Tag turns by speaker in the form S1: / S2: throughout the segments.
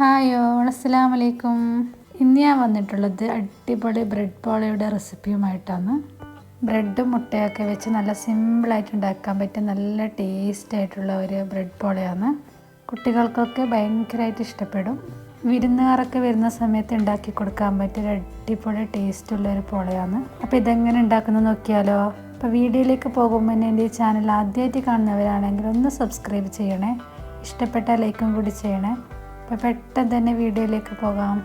S1: Hi all, അസ്സലാമു അലൈക്കും. ഇന്ന് ഞാൻ വന്നിട്ടുള്ളത് അടിപൊളി ബ്രെഡ് പോളയുടെ റെസിപ്പിയുമായിട്ടാണ്. ബ്രെഡും മുട്ടയൊക്കെ വെച്ച് നല്ല സിമ്പിളായിട്ട് ഉണ്ടാക്കാൻ പറ്റിയ നല്ല ടേസ്റ്റ് ആയിട്ടുള്ള ഒരു ബ്രെഡ് പോളയാണ്. കുട്ടികൾക്കൊക്കെ ഭയങ്കരമായിട്ട് ഇഷ്ടപ്പെടും. വിരുന്നുകാരൊക്കെ വരുന്ന സമയത്ത് ഉണ്ടാക്കി കൊടുക്കാൻ പറ്റിയ ഒരു അടിപൊളി ടേസ്റ്റുള്ള ഒരു പോളയാണ്. അപ്പോൾ ഇതെങ്ങനെ ഉണ്ടാക്കുന്നത് നോക്കിയാലോ. അപ്പോൾ വീഡിയോയിലേക്ക് പോകുമ്പോൾ എൻ്റെ ഈ ചാനൽ ആദ്യമായിട്ട് കാണുന്നവരാണെങ്കിൽ ഒന്ന് സബ്സ്ക്രൈബ് ചെയ്യണേ. ഇഷ്ടപ്പെട്ട ലൈക്കും കൂടി ചെയ്യണേ. അപ്പോൾ പെട്ടെന്ന് തന്നെ വീഡിയോയിലേക്ക് പോകാം.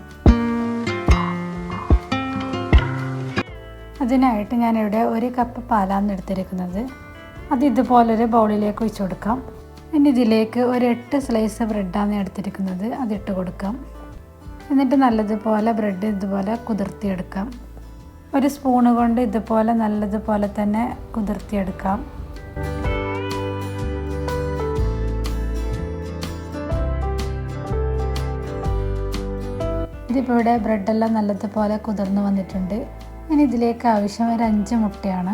S1: അതിനായിട്ട് ഞാനിവിടെ 1 കപ്പ് പാലാണ് എടുത്തിരിക്കുന്നത്. അത് ഇതുപോലൊരു ബൗളിലേക്ക് ഒഴിച്ചു കൊടുക്കാം. ഇനി ഇതിലേക്ക് ഒരു 8 സ്ലൈസ് ബ്രെഡാണ് എടുത്തിരിക്കുന്നത്. അതിട്ട് കൊടുക്കാം. എന്നിട്ട് നല്ലതുപോലെ ബ്രെഡ് ഇതുപോലെ കുതിർത്തിയെടുക്കാം. ഒരു സ്പൂണ് കൊണ്ട് ഇതുപോലെ നല്ലതുപോലെ തന്നെ കുതിർത്തിയെടുക്കാം. ഇതിപ്പോൾ ഇവിടെ ബ്രെഡെല്ലാം നല്ലതുപോലെ കുതിർന്ന് വന്നിട്ടുണ്ട്. ഇനി ഇതിലേക്ക് ആവശ്യം ഒരു 5 മുട്ടയാണ്.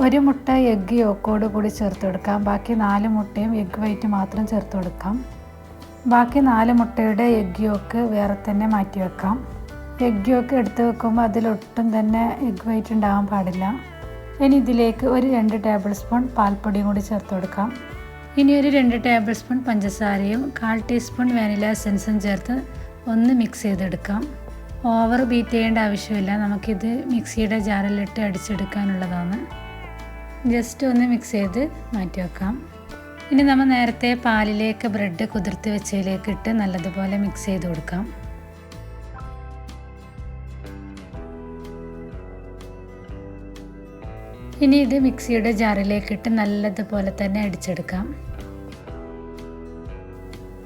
S1: 1 മുട്ട എഗ്ഗ് യോക്കോട് കൂടി ചേർത്ത് കൊടുക്കാം. ബാക്കി 4 മുട്ടയും എഗ്ഗ് വൈറ്റ് മാത്രം ചേർത്ത് കൊടുക്കാം. ബാക്കി 4 മുട്ടയുടെ എഗ്ഗ് യോക്ക് വേറെ തന്നെ മാറ്റി വെക്കാം. എഗ്ഗ് യോക്ക് എടുത്ത് വെക്കുമ്പോൾ അതിലൊട്ടും തന്നെ എഗ്ഗ് വൈറ്റ് ഉണ്ടാകാൻ പാടില്ല. ഇനി ഇതിലേക്ക് ഒരു 2 ടേബിൾ സ്പൂൺ പാൽപ്പൊടിയും കൂടി ചേർത്ത് കൊടുക്കാം. ഇനി ഒരു 2 ടേബിൾ സ്പൂൺ പഞ്ചസാരയും 1/4 ടീസ്പൂൺ വാനില എസൻസും ചേർത്ത് ഒന്ന് മിക്സ് ചെയ്തെടുക്കാം. ഓവർ ബീറ്റ് ചെയ്യേണ്ട ആവശ്യമില്ല. നമുക്കിത് മിക്സിയുടെ ജാറിലിട്ട് അടിച്ചെടുക്കാനുള്ളതാണ്. ജസ്റ്റ് ഒന്ന് മിക്സ് ചെയ്ത് മാറ്റി വെക്കാം. ഇനി നമ്മൾ നേരത്തെ പാലിലേക്ക് ബ്രെഡ് കുതിർത്തി വെച്ചതിലേക്ക് ഇട്ട് നല്ലതുപോലെ മിക്സ് ചെയ്ത് കൊടുക്കാം. ഇനി ഇത് മിക്സിയുടെ ജാറിലേക്ക് ഇട്ട് നല്ലതുപോലെ തന്നെ അടിച്ചെടുക്കാം.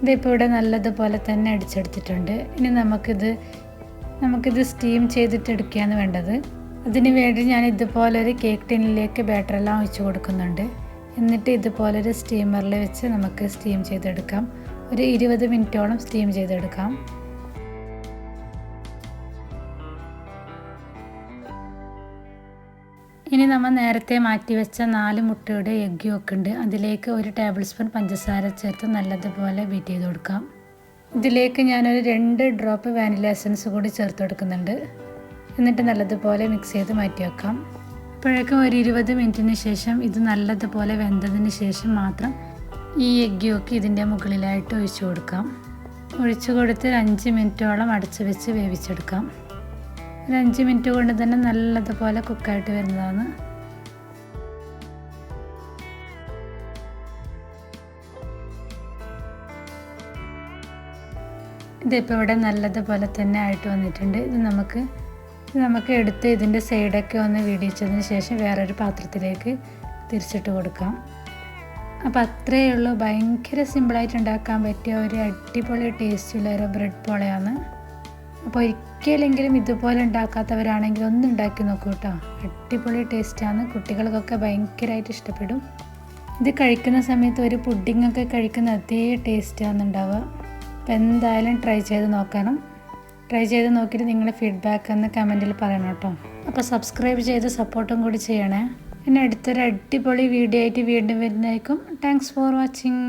S1: ഇതിപ്പോൾ ഇവിടെ നല്ലതുപോലെ തന്നെ അടിച്ചെടുത്തിട്ടുണ്ട്. ഇനി നമുക്കിത് സ്റ്റീം ചെയ്തിട്ട് എടുക്കുകയാണ് വേണ്ടത്. അതിന് വേണ്ടി ഞാൻ ഇതുപോലൊരു കേക്ക് ടിന്നിലേക്ക് ബാറ്ററെല്ലാം ഒഴിച്ച് കൊടുക്കുന്നുണ്ട്. എന്നിട്ട് ഇതുപോലൊരു സ്റ്റീമറിൽ വെച്ച് നമുക്ക് സ്റ്റീം ചെയ്തെടുക്കാം. ഒരു 20 മിനിറ്റോളം സ്റ്റീം ചെയ്തെടുക്കാം. ഇനി നമ്മൾ നേരത്തെ മാറ്റി വെച്ച 4 മുട്ടയുടെ എഗ്ഗ് യോക്ക് ഉണ്ട്. അതിലേക്ക് 1 ടേബിൾ സ്പൂൺ പഞ്ചസാര ചേർത്ത് നല്ലതുപോലെ ബീറ്റ് ചെയ്ത് കൊടുക്കാം. ഇതിലേക്ക് ഞാനൊരു 2 ഡ്രോപ്പ് വാനില എസൻസ് കൂടി ചേർത്ത് കൊടുക്കുന്നുണ്ട്. എന്നിട്ട് നല്ലതുപോലെ മിക്സ് ചെയ്ത് മാറ്റി വെക്കാം. അപ്പോഴേക്കും ഒരു 20 മിനിറ്റിന് ശേഷം ഇത് നല്ലതുപോലെ വെന്തതിന് ശേഷം മാത്രം ഈ എഗ്ഗ് യോക്ക് ഇതിൻ്റെ മുകളിലായിട്ട് ഒഴിച്ചു കൊടുക്കാം. ഒഴിച്ചു കൊടുത്ത് 5 മിനിറ്റോളം അടച്ചു വെച്ച് വേവിച്ചെടുക്കാം. ഒരു 5 മിനിറ്റ് കൊണ്ട് തന്നെ നല്ലതുപോലെ കുക്കായിട്ട് വരുന്നതാണ്. ഇതിപ്പോൾ ഇവിടെ നല്ലതുപോലെ തന്നെ ആയിട്ട് വന്നിട്ടുണ്ട്. ഇത് നമുക്ക് എടുത്ത് ഇതിൻ്റെ സൈഡൊക്കെ ഒന്ന് വിടിച്ചതിന് ശേഷം വേറൊരു പാത്രത്തിലേക്ക് തിരിച്ചിട്ട് കൊടുക്കാം. അപ്പോൾ അത്രയേ ഉള്ളൂ. ഭയങ്കര സിമ്പിളായിട്ട് ഉണ്ടാക്കാൻ പറ്റിയ ഒരു അടിപൊളി ടേസ്റ്റുള്ള ഒരു ബ്രെഡ് പോളയാണ്. അപ്പോൾ ഒരിക്കലെങ്കിലും ഇതുപോലെ ഉണ്ടാക്കാത്തവരാണെങ്കിൽ ഒന്ന് ഉണ്ടാക്കി നോക്കൂ കേട്ടോ. അടിപൊളി ടേസ്റ്റാണ്. കുട്ടികൾക്കൊക്കെ ഭയങ്കരമായിട്ട് ഇഷ്ടപ്പെടും. ഇത് കഴിക്കുന്ന സമയത്ത് ഒരു പുഡിങ്ങൊക്കെ കഴിക്കുന്ന അതേ ടേസ്റ്റാണ് ഉണ്ടാവുക. അപ്പോൾ എന്തായാലും ട്രൈ ചെയ്ത് നോക്കണം. ട്രൈ ചെയ്ത് നോക്കിയിട്ട് നിങ്ങളുടെ ഫീഡ്ബാക്ക് ഒന്ന് കമൻറ്റിൽ പറയണം കേട്ടോ. അപ്പോൾ സബ്സ്ക്രൈബ് ചെയ്ത് സപ്പോർട്ടും കൂടി ചെയ്യണേ. പിന്നെ അടുത്തൊരു അടിപൊളി വീഡിയോ ആയിട്ട് വീണ്ടും വരുന്നതായിരിക്കും. Thanks for watching.